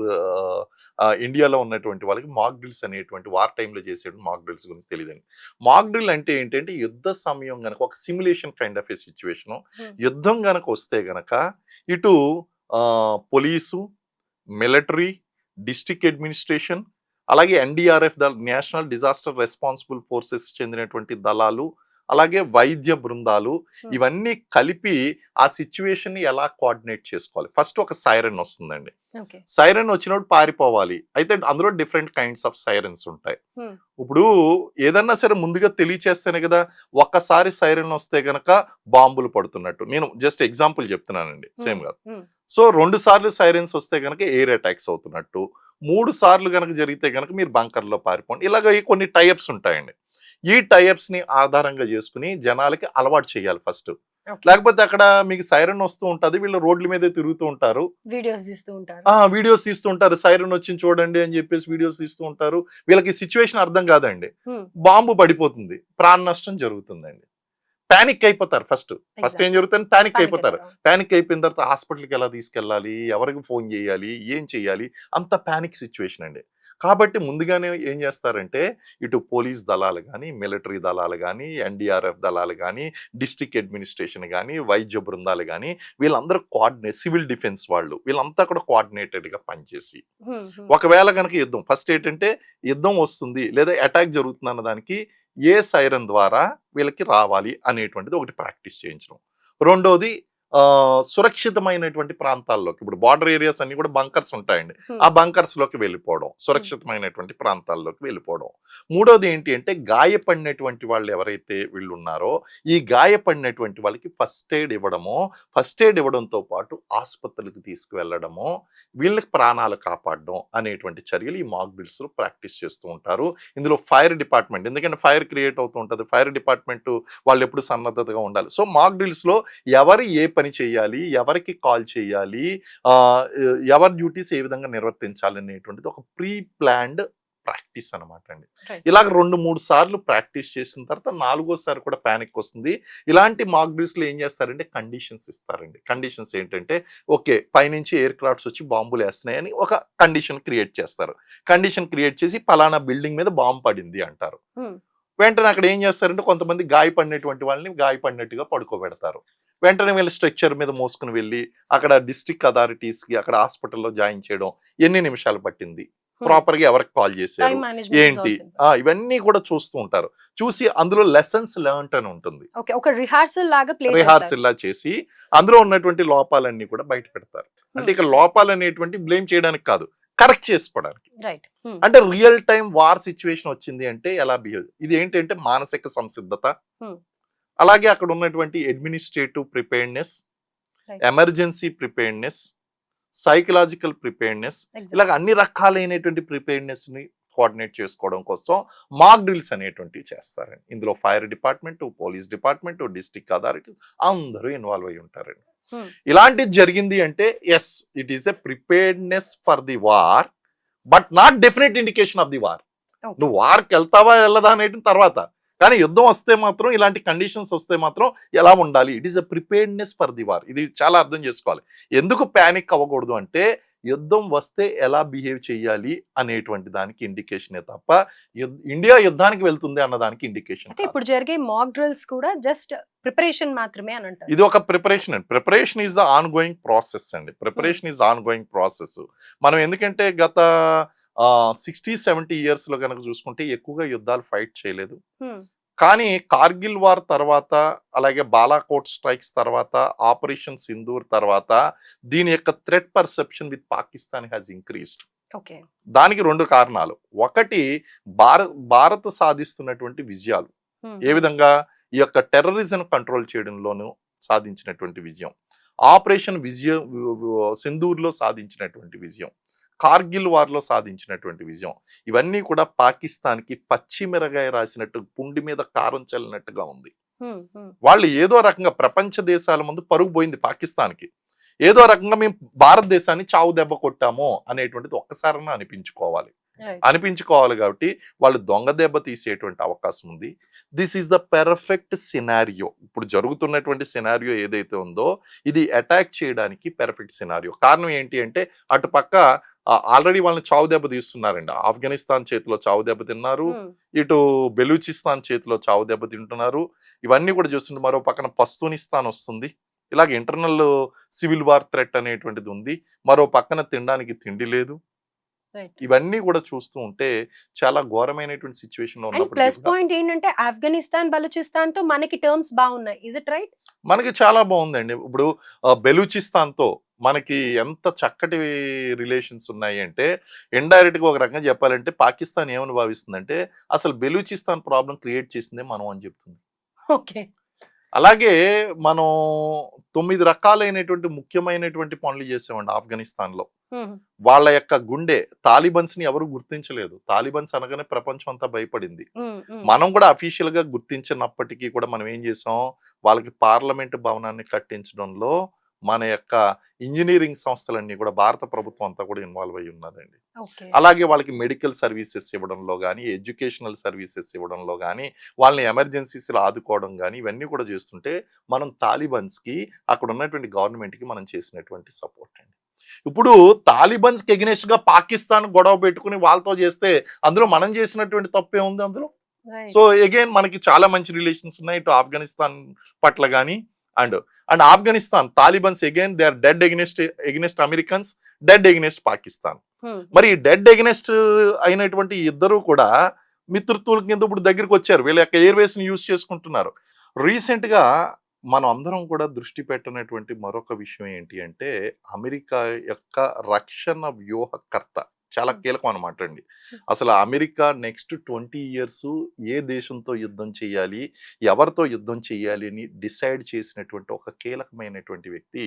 ఇండియాలో ఉన్నటువంటి వాళ్ళకి మాక్ డ్రిల్స్ అనేటువంటి వార్ టైమ్‌లో చేసేటువంటి మాక్ డ్రిల్స్ గురించి తెలీదండి. మాక్ డ్రిల్ అంటే ఏంటంటే యుద్ధ సమయం గనక ఒక simulation kind of a situation. హ్మ్. యుద్ధం గనక వస్తే గనక ఇటు పోలీసు, మిలిటరీ, డిస్ట్రిక్ట్ అడ్మినిస్ట్రేషన్ అలాగే NDRF national disaster responsible forces చెందినటువంటి దళాలు, అలాగే వైద్య బృందాలు హ్మ్. ఇవన్నీ కలిపి ఆ సిట్యుయేషన్‌ని ఎలా కోఆర్డినేట్ చేసుకోవాలి. ఫస్ట్ ఒక సైరన్ వస్తుందండి. ఓకే. సైరన్ వచ్చినప్పుడు పారిపోవాలి. అయితే అందులో డిఫరెంట్ కైండ్స్ ఆఫ్ సైరన్స్ ఉంటాయి. హ్మ్. ఇప్పుడు ఏదన్నా సరే ముందుగా తెలియచేస్తేనే కదా! ఒక్కసారి సైరన్ వస్తే గనక బాంబులు పడుతున్నట్టు. నేను జస్ట్ ఎగ్జాంపుల్ చెప్తున్నానండి. హ్మ్. సేమ్ కాదు. హ్మ్. సో 2 సార్లు సైరన్స్ వస్తే గనక ఎయిర్ అటాక్స్ అవుతున్నట్టు. 3 సార్లు గనక జరిగితే గనక మీరు బంకర్‌లో పారిపోండి. ఇలాగ కొన్ని టైప్స్ ఉంటాయండి. ఈ టైప్స్‌ని ఆధారంగా చేసుకొని జనాలకి అలవాటు చేయాలి ఫస్ట్. ఓకే. లేకపోతే అక్కడ మీకు సైరన్ వస్తూ ఉంటది. వీళ్ళు రోడ్ల మీదే తిరుగుతూ ఉంటారు. వీడియోస్ తీస్తూ ఉంటారు. వీడియోస్ తీస్తూ ఉంటారు. సైరన్ వచ్చింది చూడండి అని చెప్పేసి వీడియోస్ తీస్తూ ఉంటారు. వీళ్ళకి సిట్యుయేషన్ అర్థం కాదండి. హ్మ్. బాంబు పడిపోతుంది. ప్రాణ నష్టం జరుగుతుందండి. పానిక్ అయిపోతారు ఫస్ట్. ఫస్ట్ ఏం ఎగ్జాక్ట్‌లీ. జరుగుతుంది? పానిక్ పానిక్ అయిపోతారు. అయిపోవడం. పానిక్ అయిపోయిన తర్వాత హాస్పిటల్‌కి ఎలా తీసుకెళ్ళాలి? ఎవరికి ఫోన్ చేయాలి? ఏం చేయాలి? అంత పానిక్ సిట్యుయేషన్ అండి. కాబట్టి ముందుగానే ఏం చేస్తారంటే ఇటు పోలీస్ దళాలు కానీ, మిలిటరీ దళాలు కానీ, ఎన్డీఆర్ఎఫ్ దళాలు కానీ, డిస్ట్రిక్ట్ అడ్మినిస్ట్రేషన్ కానీ, వైద్య బృందాలు కానీ, వీళ్ళందరూ సివిల్ డిఫెన్స్ వాళ్ళు వీళ్ళంతా కూడా కోఆర్డినేటెడ్గా పనిచేసి ఒకవేళ కనుక యుద్ధం ఫస్ట్ ఏంటంటే యుద్ధం వస్తుంది లేదా అటాక్ జరుగుతుంది అన్న దానికి ఏ సైరన్ ద్వారా వీళ్ళకి రావాలి అనేటువంటిది ఒకటి ప్రాక్టీస్ చేయించడం. రెండోది సురక్షితమైనటువంటి ప్రాంతాల్లోకి, ఇప్పుడు బార్డర్ ఏరియాస్ అన్ని కూడా బంకర్స్ ఉంటాయండి, ఆ బంకర్స్ లోకి వెళ్ళిపోవడం, సురక్షితమైనటువంటి ప్రాంతాల్లోకి వెళ్ళిపోవడం. మూడోది ఏంటి అంటే గాయపడినటువంటి వాళ్ళు ఎవరైతే వీళ్ళు ఉన్నారో ఈ గాయపడినటువంటి వాళ్ళకి ఫస్ట్ ఎయిడ్ ఇవ్వడము, ఫస్ట్ ఎయిడ్ ఇవ్వడంతో పాటు ఆసుపత్రులకు తీసుకువెళ్ళడము, వీళ్ళకి ప్రాణాలు కాపాడడం అనేటువంటి చర్యలు ఈ మాక్ డ్రిల్స్ లో ప్రాక్టీస్ చేస్తూ ఉంటారు. ఇందులో ఫైర్ డిపార్ట్మెంట్, ఎందుకంటే ఫైర్ క్రియేట్ అవుతూ ఉంటుంది, ఫైర్ డిపార్ట్మెంట్ వాళ్ళు ఎప్పుడు సన్నద్ధతగా ఉండాలి. సో మాక్ డ్రిల్స్ లో ఎవరు ఏ పని చేయాలి, ఎవరికి కాల్ చేయాలి, ఎవరి డ్యూటీస్ ఏ విధంగా నిర్వర్తించాలి అనేటువంటిది ఒక ప్రీ ప్లాన్డ్ ప్రాక్టీస్ అనమాట అండి. ఇలాగ 2-3 సార్లు ప్రాక్టీస్ చేసిన తర్వాత 4వ సారి కూడా ప్యానిక్ వస్తుంది. ఇలాంటి మాక్ డ్రిల్స్ లో ఏం చేస్తారంటే కండిషన్స్ ఇస్తారండి. కండిషన్స్ ఏంటంటే ఓకే పైనుంచి ఎయిర్ క్రాఫ్ట్స్ వచ్చి బాంబులు వేస్తున్నాయని ఒక కండిషన్ క్రియేట్ చేస్తారు. కండిషన్ క్రియేట్ చేసి పలానా బిల్డింగ్ మీద బాంబు పడింది అంటారు. వెంటనే అక్కడ ఏం చేస్తారంటే కొంతమంది గాయపడినటువంటి వాళ్ళని గాయపడినట్టుగా పడుకోబెడతారు. వెంటనే వీళ్ళు స్ట్రెచ్చర్ మీద మోసుకుని వెళ్ళి అక్కడ డిస్ట్రిక్ట్ అథారిటీస్కి అక్కడ హాస్పిటల్లో జాయిన్ చేయడం, ఎన్ని నిమిషాలు పట్టింది, ప్రాపర్ గా ఎవరికి కాల్ చేశారు ఏంటి, ఇవన్నీ కూడా చూస్తూ ఉంటారు. చూసి అందులో లెసన్స్ లెర్న్డ్ అని ఉంటుంది, ఒక రిహార్సల్ లా చేసి అందులో ఉన్నటువంటి లోపాలన్నీ కూడా బయట పెడతారు. అంటే ఇక లోపాలు అనేటువంటి బ్లేమ్ చేయడానికి కాదు, కరెక్ట్ చేసుకోవడానికి. అంటే రియల్ టైం వార్ సిచ్యువేషన్ వచ్చింది అంటే ఎలా బిహేవ్, ఇది ఏంటంటే మానసిక సంసిద్ధత, అలాగే అక్కడ ఉన్నటువంటి administrative preparedness, emergency preparedness, psychological preparedness, ఇలాగ అన్ని రకాలైనటువంటి ప్రిపేర్డ్నెస్ ని కోఆర్డినేట్ చేసుకోవడం కోసం మాక్ డ్రిల్స్ అనేటువంటివి చేస్తారండి. ఇందులో fire department, police department, district authority అందరూ ఇన్వాల్వ్ అయి ఉంటారండి. ఇలాంటిది జరిగింది అంటే yes it is a preparedness for the war but not definite indication of the war. నువ్వు వార్కి వెళ్తావా వెళ్ళదా అనేది తర్వాత, కానీ యుద్ధం వస్తే మాత్రం ఇలాంటి కండిషన్స్ వస్తే మాత్రం ఎలా ఉండాలి, it is a preparedness for the war. ఇది చాలా అర్థం చేసుకోవాలి. ఎందుకు ప్యానిక్ అవ్వకూడదు అంటే యుద్ధం వస్తే ఎలా బిహేవ్ చేయాలి అనేటువంటి దానికి ఇండికేషనే తప్ప ఇండియా యుద్ధానికి వెళ్తుంది అన్న దానికి ఇండికేషన్. ఇప్పుడు జరిగే మాక్ డ్రిల్స్ కూడా జస్ట్ ప్రిపరేషన్ మాత్రమే అని అంటారు. ఇది ఒక ప్రిపరేషన్ అండి. Preparation is the ongoing process అండి. Preparation is ongoing process. మనం ఎందుకంటే గత 60-70 ఇయర్స్ లో కనుక చూసుకుంటే ఎక్కువగా యుద్ధాలు ఫైట్ చేయలేదు. కానీ కార్గిల్ వార్ తర్వాత, అలాగే బాలాకోట్ స్ట్రైక్స్ తర్వాత, ఆపరేషన్ సింధూర్ తర్వాత దీని యొక్క threat perception with Pakistan has increased. దానికి 2 కారణాలు. ఒకటి భారత్ సాధిస్తున్నటువంటి విజయాలు, ఏ విధంగా ఈ యొక్క టెర్రరిజం కంట్రోల్ చేయడంలోనూ సాధించినటువంటి విజయం, ఆపరేషన్ సింధూర్లో సాధించినటువంటి విజయం, కార్గిల్ వార్లో సాధించినటువంటి విజయం, ఇవన్నీ కూడా పాకిస్తాన్కి పచ్చిమిరగాయ రాసినట్టు పుండి మీద కారం చల్లినట్టుగా ఉంది. వాళ్ళు ఏదో రకంగా ప్రపంచ దేశాల ముందు పరుగు పోయింది పాకిస్తాన్కి. ఏదో రకంగా మేము భారతదేశాన్ని చావు దెబ్బ కొట్టాము అనేటువంటిది ఒక్కసారైనా అనిపించుకోవాలి కాబట్టి వాళ్ళు దొంగ దెబ్బ తీసేటువంటి అవకాశం ఉంది. This is the perfect scenario. ఇప్పుడు జరుగుతున్నటువంటి సినారియో ఏదైతే ఉందో ఇది అటాక్ చేయడానికి పెర్ఫెక్ట్ సినారియో. కారణం ఏంటి అంటే అటు పక్క ఆల్రెడీ వాళ్ళని చావు దెబ్బ తీస్తున్నారండి. ఆఫ్ఘనిస్తాన్ చేతిలో చావు దెబ్బ తిన్నారు, ఇటు బెలూచిస్తాన్ చేతిలో చావు దెబ్బ తింటున్నారు. ఇవన్నీ కూడా చూస్తుంటే మరో పక్కన పస్తూనిస్తాన్ వస్తుంది. ఇలాగ ఇంటర్నల్ సివిల్ వార్ థ్రెట్ అనేటువంటిది ఉంది. మరో పక్కన తినడానికి తిండి లేదు. ఇవన్నీ కూడా చూస్తూ ఉంటే చాలా ఘోరమైనటువంటి సిచ్యువేషన్ లో ఉన్నప్పుడు ప్లస్ పాయింట్ ఏంటంటే ఆఫ్ఘనిస్తాన్, బలూచిస్తాన్ తో మనకి టర్మ్స్ బాగున్నాయి. Is it right? మనకి చాలా బాగుందండి. ఇప్పుడు బెలూచిస్తాన్ తో మనకి ఎంత చక్కటి రిలేషన్స్ ఉన్నాయి అంటే ఇండైరెక్ట్ గా ఒక రకంగా చెప్పాలంటే పాకిస్తాన్ ఏమని భావిస్తుందంటే అసలు బెలూచిస్తాన్ ప్రాబ్లం క్రియేట్ చేసిందే మనం అని చెప్తుంది. ఓకే. అలాగే మనం 9 రకాలైనటువంటి ముఖ్యమైనటువంటి పనులు చేసామండి ఆఫ్ఘనిస్తాన్ లో. వాళ్ళ యొక్క గుండె తాలిబన్స్ ని ఎవరు గుర్తించలేదు. తాలిబన్స్ అనగానే ప్రపంచం అంతా భయపడింది. మనం కూడా అఫీషియల్ గా గుర్తించినప్పటికీ కూడా మనం ఏం చేసాం, వాళ్ళకి పార్లమెంట్ భవనాన్ని కట్టించడంలో మన యొక్క ఇంజనీరింగ్ సంస్థలన్నీ కూడా భారత ప్రభుత్వం అంతా కూడా ఇన్వాల్వ్ అయి ఉన్నదండి. అలాగే వాళ్ళకి మెడికల్ సర్వీసెస్ ఇవ్వడంలో కానీ, ఎడ్యుకేషనల్ సర్వీసెస్ ఇవ్వడంలో కానీ, వాళ్ళని ఎమర్జెన్సీస్లో ఆదుకోవడం కానీ ఇవన్నీ కూడా చేస్తుంటే మనం తాలిబన్స్ కి అక్కడ ఉన్నటువంటి గవర్నమెంట్ కి మనం చేసినటువంటి సపోర్ట్ అండి. ఇప్పుడు తాలిబన్స్ కి ఎగ్నెస్ట్ గా పాకిస్తాన్ గొడవ పెట్టుకుని వాళ్ళతో చేస్తే అందులో మనం చేసినటువంటి తప్పే ఉంది అందులో. సో అగైన్ మనకి చాలా మంచి రిలేషన్స్ ఉన్నాయి ఇటు ఆఫ్ఘనిస్తాన్ పట్ల కానీ and and Afghanistan Talibans again they are dead against Americans, dead against Pakistan. మరి డెడ్ ఎగ్నెస్ట్ అయినటువంటి ఇద్దరు కూడా మిత్రత్వుల కింద ఇప్పుడు దగ్గరికి వచ్చారు, వీళ్ళ యొక్క ఎయిర్వేస్ ని యూజ్ చేసుకుంటున్నారు. రీసెంట్ గా మనం అందరం కూడా దృష్టి పెట్టినటువంటి మరొక విషయం ఏంటి అంటే అమెరికా యొక్క రక్షణ వ్యూహకర్త చాలా కీలకం అనమాట అండి. అసలు అమెరికా నెక్స్ట్ 20 years ఏ దేశంతో యుద్ధం చేయాలి, ఎవరితో యుద్ధం చేయాలి అని డిసైడ్ చేసినటువంటి ఒక కీలకమైనటువంటి వ్యక్తి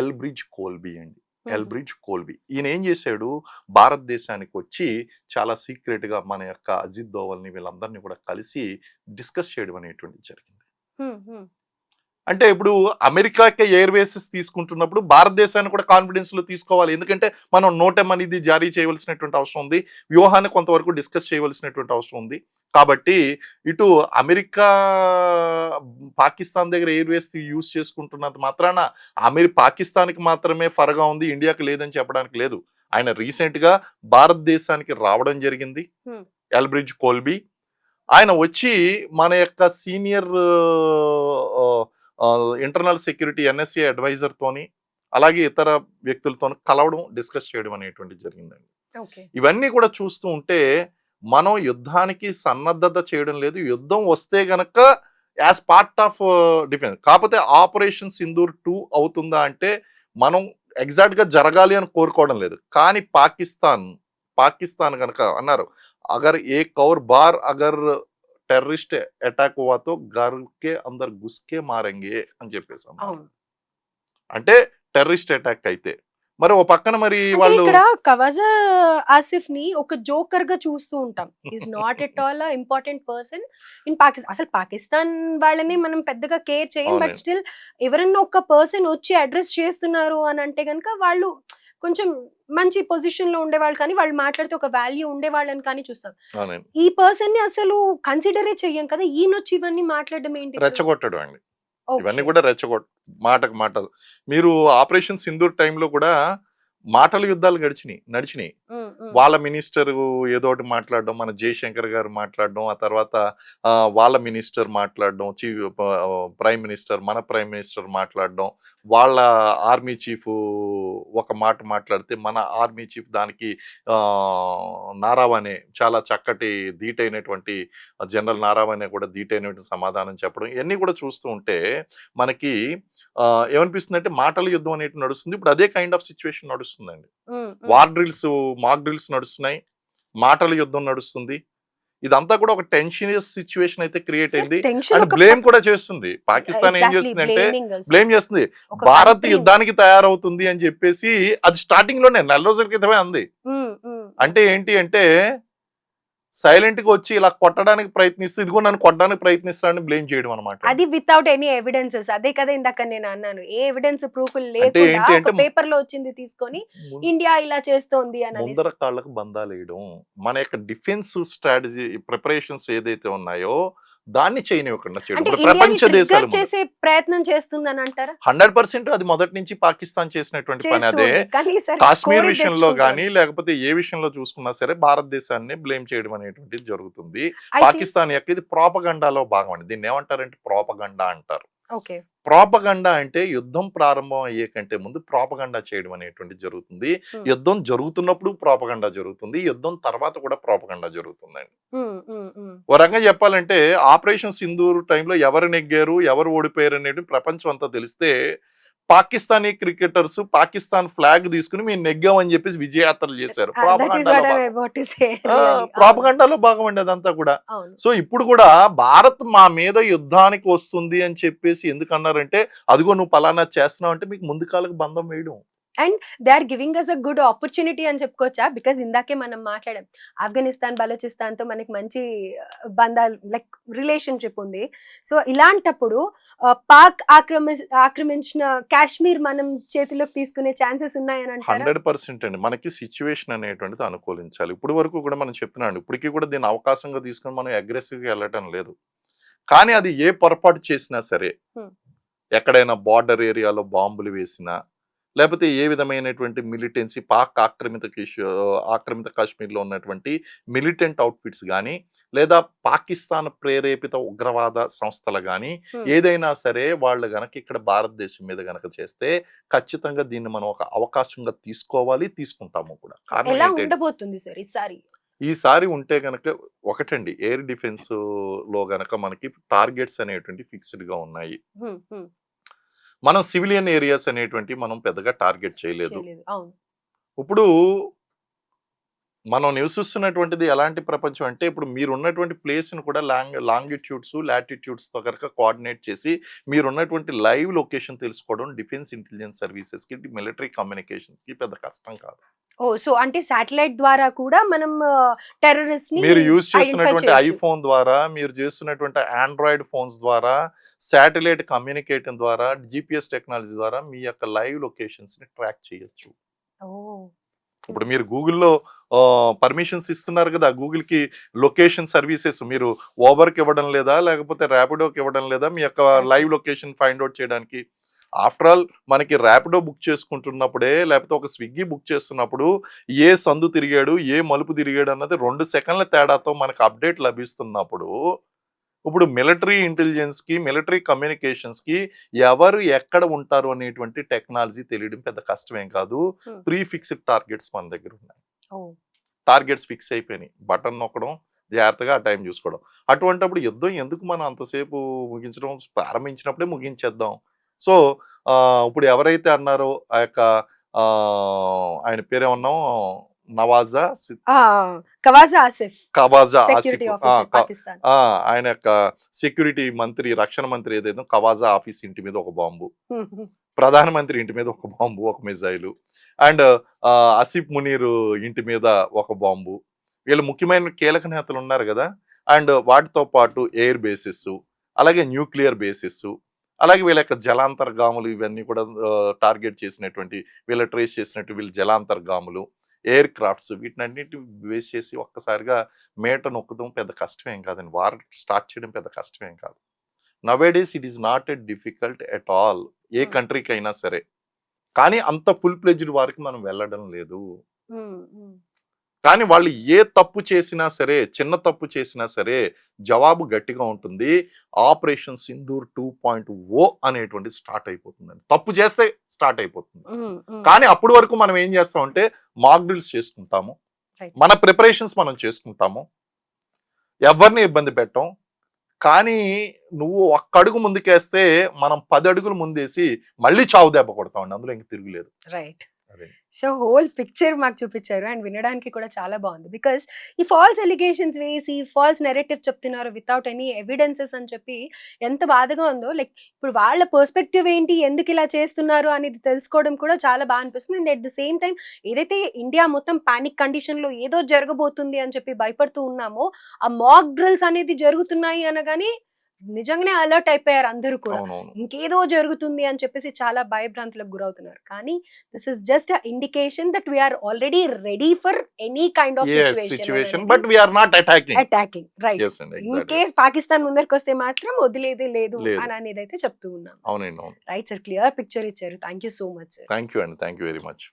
ఎల్బ్రిడ్జ్ కోల్బీ అండి. ఎల్బ్రిడ్జ్ కోల్బీ ఈయన ఏం చేశాడు, భారతదేశానికి వచ్చి చాలా సీక్రెట్ గా మన యొక్క అజిత్ దోవల్ని వీళ్ళందరినీ కూడా కలిసి డిస్కస్ చేయడం అనేటువంటిది జరిగింది. అంటే ఇప్పుడు అమెరికాకి ఎయిర్వేసెస్ తీసుకుంటున్నప్పుడు భారతదేశాన్ని కూడా కాన్ఫిడెన్స్ లో తీసుకోవాలి, ఎందుకంటే మనం నోటెం అనేది జారీ చేయవలసినటువంటి అవసరం ఉంది, వ్యూహాన్ని కొంతవరకు డిస్కస్ చేయవలసినటువంటి అవసరం ఉంది. కాబట్టి ఇటు అమెరికా పాకిస్తాన్ దగ్గర ఎయిర్వేస్ యూజ్ చేసుకుంటున్నంత మాత్రాన పాకిస్తాన్కి మాత్రమే ఫరగా ఉంది, ఇండియాకి లేదని చెప్పడానికి లేదు. ఆయన రీసెంట్ గా భారతదేశానికి రావడం జరిగింది ఎల్బ్రిడ్జ్ కోల్బీ. ఆయన వచ్చి మన యొక్క senior internal security NSA advisor తోని అలాగే ఇతర వ్యక్తులతో కలవడం డిస్కస్ చేయడం అనేటువంటి జరిగిందండి. ఇవన్నీ కూడా చూస్తూ ఉంటే మనం యుద్ధానికి సన్నద్ధత చేయడం లేదు, యుద్ధం వస్తే గనక యాజ్ పార్ట్ ఆఫ్ డిఫెన్స్. కాకపోతే ఆపరేషన్ సింధూర్ 2 అవుతుందా అంటే మనం ఎగ్జాక్ట్ గా జరగాలి అని కోరుకోవడం లేదు. కానీ పాకిస్తాన్ కనుక అన్నారు అగర్ ఏ కౌర్ బార్ అగర్ టెర్రరిస్ట్ అటాక్ हुआ तो घर के अंदर घुस के मारेंगे అని చెప్పేసాం. అంటే టెర్రరిస్ట్ అటాక్ అయితే మరి ఓ పక్కన మరి వాళ్ళు ఇక్కడ కవాజా ఆసిఫ్ ని ఒక జోకర్ గా చూస్తూ ఉంటాం. Is not at all important person in Pakistan. అసలు పాకిస్తాన్ వాళ్ళని మనం పెద్దగా కేర్ చేయం, బట్ స్టిల్ ఎవరన్నా ఒక పర్సన్ వచ్చి అడ్రస్ చేస్తున్నారు అని అంటే కనుక వాళ్ళు కొంచెం మంచి పొజిషన్ లో ఉండేవాళ్ళు కానీ వాళ్ళు మాట్లాడితే ఒక వాల్యూ ఉండేవాళ్ళని కానీ చూస్తాం. ఈ పర్సన్ ని అసలు కన్సిడరే చెయ్యం కదా, ఈయన వచ్చి ఇవన్నీ మాట్లాడడం ఏంటి? రెచ్చగొట్టడం అండి, ఇవన్నీ కూడా మాటకు మాట. మీరు ఆపరేషన్ సింధూర్ టైంలో కూడా మాటల యుద్ధాలు నడిచినాయి. వాళ్ళ మినిస్టర్ ఏదో ఒకటి మాట్లాడడం, మన జయశంకర్ గారు మాట్లాడడం, ఆ తర్వాత వాళ్ళ మినిస్టర్ మాట్లాడడం, ప్రైమ్ మినిస్టర్ మన ప్రైమ్ మినిస్టర్ మాట్లాడడం, వాళ్ళ ఆర్మీ చీఫ్ ఒక మాట మాట్లాడితే మన ఆర్మీ చీఫ్ దానికి నారావణే చాలా చక్కటి ధీటైనటువంటి జనరల్ నారావణే కూడా ధీటైనటువంటి సమాధానం చెప్పడం, ఇవన్నీ కూడా చూస్తూ ఉంటే మనకి ఏమనిపిస్తుంది అంటే మాటల యుద్ధం అనేది నడుస్తుంది. ఇప్పుడు అదే కైండ్ ఆఫ్ సిచ్యువేషన్ నడుస్తుందండి. వార్ డ్రిల్స్, మాక్ డ్రిల్స్ నడుస్తున్నాయి, మాటల యుద్ధం నడుస్తుంది. ఇదంతా కూడా ఒక టెన్షనియస్ సిచ్యువేషన్ అయితే క్రియేట్ అయింది. అండ్ బ్లేమ్ కూడా చేస్తుంది పాకిస్తాన్. ఏం చేస్తుంది అంటే బ్లేమ్ చేస్తుంది, భారత్ యుద్ధానికి తయారవుతుంది అని చెప్పేసి అది స్టార్టింగ్ లోనే నెల రోజుల క్రితమే అంది. అంటే ఏంటి అంటే సైలెంట్ గా వచ్చి ఇలా కొట్టడానికి ప్రయత్నిస్తూ ఇదిగో నన్ను కొట్టడానికి ప్రయత్నిస్తానని బ్లేమ్ చేయడం అనమాట. అది వితౌట్ ఎనీ ఎవిడెన్సెస్. అదే కదా ఇందాక నేను అన్నాను, ఏ ఎవిడెన్స్ ప్రూఫ్ లేకుండా పేపర్ లో వచ్చింది తీసుకొని ఇండియా ఇలా చేస్తోంది అని. ముందర కాళ్ళకు బంధాలు వేయడం, మన యొక్క డిఫెన్స్ స్ట్రాటజీ ప్రిపరేషన్స్ ఏదైతే ఉన్నాయో దాన్ని చేయనివ్వకుండా చేయడం ప్రపంచ దేశాలు చేసే ప్రయత్నం చేస్తుందని అంటారా? 100% అది మొదటి నుంచి పాకిస్తాన్ చేసినటువంటి పని అదే. కాశ్మీర్ విషయంలో కానీ లేకపోతే ఏ విషయంలో చూసుకున్నా సరే భారతదేశాన్ని బ్లేమ్ చేయడం అనేటువంటిది జరుగుతుంది. పాకిస్తాన్ యొక్క ఇది ప్రోపగండాలో భాగం అండి. దీన్ని ఏమంటారంటే ప్రోపగండా అంటారు. ప్రోపగండా అంటే యుద్ధం ప్రారంభం అయ్యే కంటే ముందు ప్రోపగండా చేయడం అనేటువంటి జరుగుతుంది. యుద్ధం జరుగుతున్నప్పుడు ప్రోపగండా జరుగుతుంది, యుద్ధం తర్వాత కూడా ప్రోపగండా జరుగుతుందండి. ఓ రకంగా చెప్పాలంటే ఆపరేషన్ సింధూర్ టైంలో ఎవరు నెగ్గారు ఎవరు ఓడిపోయారు అనేది ప్రపంచం అంతా తెలిస్తే పాకిస్తానీ క్రికెటర్స్ పాకిస్తాన్ ఫ్లాగ్ తీసుకుని మేము నెగ్గామని చెప్పేసి విజయయాత్రలు చేశారు. ప్రాపగండాలో భాగం అండి అదంతా కూడా. సో ఇప్పుడు కూడా భారత్ మా మీద యుద్ధానికి వస్తుంది అని చెప్పేసి ఎందుకన్నారంటే అదిగో నువ్వు పలానా చేస్తున్నావు అంటే మీకు ముందు కాలకు బంధం వేయడం. And they are giving us a good opportunity అని చెప్పుకోవచ్చా? బికాస్ ఇందాకే మనం మాట్లాడాం ఆఫ్ఘనిస్తాన్ బలూచిస్తాన్ తో మనకి మంచి బంధాలు లైక్ రిలేషన్షిప్ ఉంది. సో ఇలాంటప్పుడు పాక్ ఆక్రమించిన కాశ్మీర్ మనం చేతిలోకి తీసుకునే ఛాన్సెస్ ఉన్నాయని అంటారా? 100% అండి. మనకి సిచ్యువేషన్ అనేటువంటిది అనుకూలించాలి. ఇప్పుడు వరకు కూడా మనం చెప్తున్నాను, ఇప్పటికీ కూడా దీన్ని అవకాశంగా తీసుకుని మనం అగ్రెసివ్ గా వెళ్ళటం లేదు. కానీ అది ఏ పొరపాటు చేసినా సరే, ఎక్కడైనా బార్డర్ ఏరియాలో బాంబులు వేసినా లేకపోతే ఏ విధమైనటువంటి మిలిటెన్సీ పాక్ ఆక్రమిత కాశ్మీర్లో ఉన్నటువంటి మిలిటెంట్ అవుట్ఫిట్స్ కానీ లేదా పాకిస్తాన్ ప్రేరేపిత ఉగ్రవాద సంస్థలు కానీ ఏదైనా సరే వాళ్ళు గనక ఇక్కడ భారతదేశం మీద గనక చేస్తే ఖచ్చితంగా దీన్ని మనం ఒక అవకాశంగా తీసుకోవాలి, తీసుకుంటాము కూడా. కారణం ఎలా ఏంటంటే ఉండబోతుంది సార్ ఈసారి? ఈసారి ఉంటే గనక ఒకటండి, ఎయిర్ డిఫెన్స్ లో గనక మనకి టార్గెట్స్ అనేటువంటి ఫిక్స్డ్ గా ఉన్నాయి. హ్మ్, హ్మ్. మనం సివిలియన్ ఏరియాస్ అనేటువంటి మనం పెద్దగా టార్గెట్ చేయలేదు. చేయలేదు. అవును. ఇప్పుడు మనం నివసిస్తున్నటువంటిది ఎలాంటి ప్రపంచం అంటే ఇప్పుడు మీరు ఉన్నటువంటి ప్లేస్‌ని కూడా లాంగిట్యూడ్స్, లాటిట్యూడ్స్ తో గనక కోఆర్డినేట్ చేసి మీరున్నటువంటి లైవ్ లొకేషన్ తెలుసుకోవడం డిఫెన్స్ ఇంటెలిజెన్స్ సర్వీసెస్‌కి, మిలిటరీ కమ్యూనికేషన్స్‌కి పెద్ద కష్టం కాదు. ఓహ్! సో అంటే శాటిలైట్ ద్వారా కూడా మనం టెర్రరిస్ట్‌ని మీరు యూజ్ ఐడెంటిఫై చేస్తున్నటువంటి చేయొచ్చు. ఐఫోన్ ద్వారా, మీరు చేస్తున్నటువంటి ఆండ్రాయిడ్ ఫోన్స్ ద్వారా, శాటిలైట్ కమ్యూనికేషన్ ద్వారా, జీపీఎస్ టెక్నాలజీ ద్వారా మీ యొక్క లైవ్ లొకేషన్స్‌ని ట్రాక్ చేయొచ్చు. ఓహ్! ఇప్పుడు మీరు గూగుల్‌లో పర్మిషన్స్ ఇస్తున్నారు కదా! గూగుల్‌కి లొకేషన్ సర్వీసెస్ మీరు ఓబర్‌కి ఇవ్వడం లేదా? లేకపోతే ర్యాపిడోకి ఇవ్వడం లేదా? మీ యొక్క exactly. Live location find out చేయడానికి. ఆఫ్టర్ ఆల్ మనకి ర్యాపిడో బుక్ చేసుకుంటున్నప్పుడే లేకపోతే ఒక స్విగ్గీ బుక్ చేస్తున్నప్పుడు ఏ సందు తిరిగాడు, ఏ మలుపు తిరిగాడు అన్నది 2 సెకన్ల తేడాతో మనకు అప్డేట్ లభిస్తున్నప్పుడు, ఇప్పుడు మిలిటరీ ఇంటెలిజెన్స్‌కి, మిలిటరీ కమ్యూనికేషన్స్‌కి ఎవరు ఎక్కడ ఉంటారు అనేటువంటి టెక్నాలజీ తెలియడం పెద్ద కష్టమేం కాదు. హ్మ్. ప్రీ ఫిక్స్డ్ టార్గెట్స్ మన దగ్గర ఉన్నాయి. ఓహ్! టార్గెట్స్ ఫిక్స్ అయిపోయినాయి. బటన్ నొక్కడం, జాగ్రత్తగా ఆ టైం చూసుకోవడం. అటువంటప్పుడు యుద్ధం ఎందుకు మనం అంతసేపు ముగించడం, ప్రారంభించినప్పుడే ముగించేద్దాం. సో, ఇప్పుడు ఎవరైతే అన్నారో ఆ యొక్క ఆయన పేరేమన్నాం, నవాజా సి ఆ! ఖవాజా ఆసిఫ్ ఖవాజా సెక్యూరిటీ ఆసిఫ్. ఆఫీసర్ పాకిస్తాన్. ఆయన యొక్క సెక్యూరిటీ మంత్రి, రక్షణ మంత్రి ఏదైతే ఖవాజా ఆఫీస్ ఇంటి మీద ఒక బాంబు. హ్మ్, హ్మ్. ప్రధానమంత్రి ఇంటి మీద ఒక బాంబు, ఒక మిజైలు. అండ్ ఆసిఫ్ మునీర్ ఇంటి మీద ఒక బాంబు. వీళ్ళు ముఖ్యమైన కీలక నేతలు ఉన్నారు కదా! అండ్ వాటితో పాటు ఎయిర్ బేసెస్, అలాగే న్యూక్లియర్ బేసెస్, అలాగే వీళ్ళ యొక్క జలాంతర్గాములు ఇవన్నీ కూడా టార్గెట్ చేసినటువంటి, వీళ్ళు ట్రేస్ చేసినట్టు వీళ్ళు జలాంతర్గాములు, ఎయిర్ క్రాఫ్ట్స్ వీటినన్నిటిని బేస్ చేసి ఒక్కసారిగా మేట నొక్కడం పెద్ద కష్టమేం కాదండి. వార్ స్టార్ట్ చేయడం పెద్ద కష్టమేం కాదు. Nowadays it is not a difficult at all. ఏ హ్మ్. కంట్రీకి అయినా సరే. కానీ అంత ఫుల్ ప్లెడ్జ్డ్ వారికి మనం వెళ్ళడం లేదు. హ్మ్, హ్మ్. కానీ వాళ్ళు ఏ తప్పు చేసినా సరే, చిన్న తప్పు చేసినా సరే జవాబు గట్టిగా ఉంటుంది. ఆపరేషన్ సింధూర్ 2.0 అనేటువంటిది స్టార్ట్ అయిపోతుందండి. తప్పు చేస్తే స్టార్ట్ అయిపోతుంది. హ్మ్, హ్మ్. కానీ అప్పటి వరకు మనం ఏం చేస్తామంటే మాక్ డ్రిల్స్ చేసుకుంటాము. రైట్. మన ప్రిపరేషన్స్ మనం చేసుకుంటాము. ఎవరిని ఇబ్బంది పెట్టం. కానీ నువ్వు ఒక్క అడుగు ముందుకేస్తే మనం 10 అడుగులు ముందేసి మళ్ళీ చావు దెబ్బ కొడతామండి. అందులో ఇంక తిరుగులేదు. రైట్. అదే. సో హోల్ పిక్చర్ మాకు చూపించారు అండ్ వినడానికి కూడా చాలా బాగుంది. బికాస్ ఈ ఫాల్స్ ఎలిగేషన్స్ వేసి ఫాల్స్ నెరేటివ్ చెప్తున్నారు వితౌట్ ఎనీ ఎవిడెన్సెస్ అని చెప్పి ఎంత బాధగా ఉందో. లైక్ ఇప్పుడు వాళ్ళ పర్స్పెక్టివ్ ఏంటి, ఎందుకు ఇలా చేస్తున్నారు అనేది తెలుసుకోవడం కూడా చాలా బాగా అనిపిస్తుంది. And at the same time ఏదైతే ఇండియా మొత్తం పానిక్ కండిషన్ లో ఏదో జరగబోతుంది అని చెప్పి భయపడుతూ ఉన్నామో, ఆ మాక్ డ్రిల్స్ అనేది జరుగుతున్నాయి అనగానే నిజంగానే అలర్ట్ అయిపోయారు అందరూ కూడా. అవునవును. ఇంకేదో జరుగుతుంది అని చెప్పేసి చాలా భయభ్రాంతులకు గురవుతున్నారు. కానీ this is just a indication that we are already ready for any kind of Yes, situation, but we are not attacking. Attacking. Right. Yes అండి. In exactly. కేస్ పాకిస్తాన్ ముందరికి వస్తే మాత్రం వదిలేదే లేదు లేదు. అని అనేది అయితే చెప్తూ ఉన్నాం. అవునండి. అవును. రైట్ సార్, క్లియర్ పిక్చర్ ఇచ్చారు. Thank you so much sir. Thank you అండి. Thank you very much.